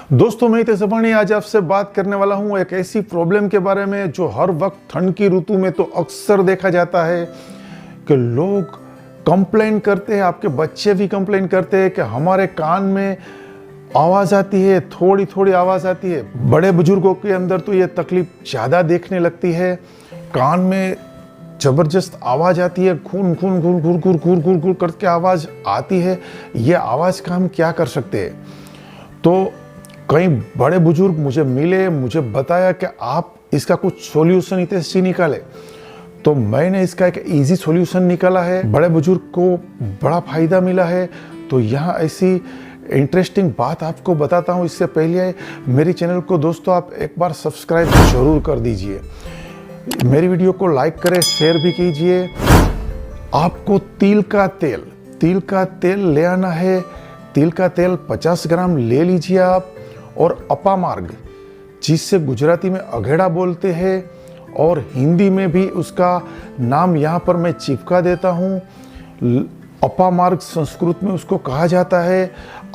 दोस्तों मैं तेजस्वानी आज आपसे बात करने वाला हूं एक ऐसी प्रॉब्लम के बारे में जो हर वक्त ठंड की ऋतु में तो अक्सर देखा जाता है कि लोग कंप्लेन करते हैं, आपके बच्चे भी कंप्लेन करते हैं कि हमारे कान में आवाज़ आती है, थोड़ी थोड़ी आवाज़ आती है। बड़े बुजुर्गों के अंदर तो ये तकलीफ ज़्यादा देखने लगती है, कान में ज़बरदस्त आवाज़ आती है, खून खून खून घूर घूर घूर घूर घूर करके आवाज़ आती है। ये आवाज़ का हम क्या कर सकते हैं? तो कई बड़े बुजुर्ग मुझे मिले, मुझे बताया कि आप इसका कुछ सॉल्यूशन इतने निकाले। तो मैंने इसका एक इजी सॉल्यूशन निकाला है, बड़े बुजुर्ग को बड़ा फायदा मिला है। तो यहाँ ऐसी इंटरेस्टिंग बात आपको बताता हूँ। इससे पहले मेरी चैनल को दोस्तों आप एक बार सब्सक्राइब जरूर कर दीजिए, मेरी वीडियो को लाइक करें, शेयर भी कीजिए। आपको तिल का तेल ले आना है। तिल का तेल 50 ग्राम ले लीजिए आप, और अपामार्ग, जिससे गुजराती में अघेड़ा बोलते हैं और हिंदी में भी उसका नाम यहाँ पर मैं चिपका देता हूँ। अपामार्ग संस्कृत में उसको कहा जाता है।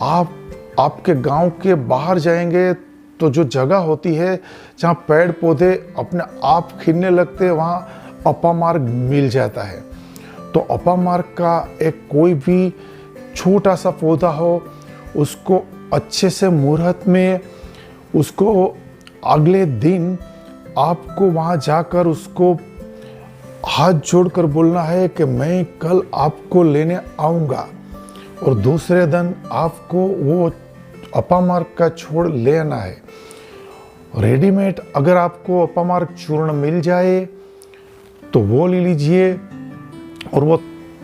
आपके गांव के बाहर जाएंगे तो जो जगह होती है जहाँ पेड़ पौधे अपने आप खिलने लगते हैं, वहाँ अपामार्ग मिल जाता है। तो अपामार्ग का एक कोई भी छोटा सा पौधा हो, उसको अच्छे से मुहूर्त में, उसको अगले दिन आपको वहाँ जाकर उसको हाथ जोड़कर बोलना है कि मैं कल आपको लेने आऊँगा, और दूसरे दिन आपको वो अपामार्ग का छोड़ ले आना है। रेडीमेड अगर आपको अपामार्ग चूर्ण मिल जाए तो वो ले लीजिए, और वो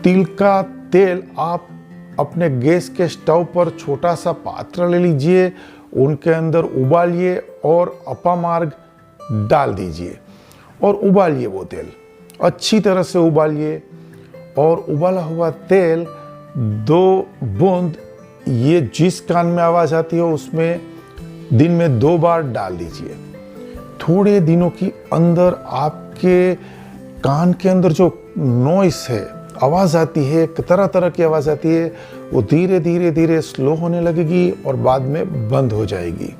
तिल का तेल आप अपने गैस के स्टोव पर छोटा सा पात्र ले लीजिए, उनके अंदर उबालिए और अपामार्ग डाल दीजिए और उबालिए। वो तेल अच्छी तरह से उबालिए, और उबाला हुआ तेल 2 बूंद ये जिस कान में आवाज़ आती है उसमें दिन में 2 बार डाल दीजिए। थोड़े दिनों की अंदर आपके कान के अंदर जो नॉइस है, आवाज़ आती है, तरह तरह की आवाज़ आती है, वो धीरे धीरे धीरे स्लो होने लगेगी और बाद में बंद हो जाएगी।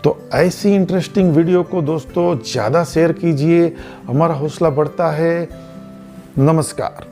तो ऐसी इंटरेस्टिंग वीडियो को दोस्तों ज़्यादा शेयर कीजिए, हमारा हौसला बढ़ता है। नमस्कार।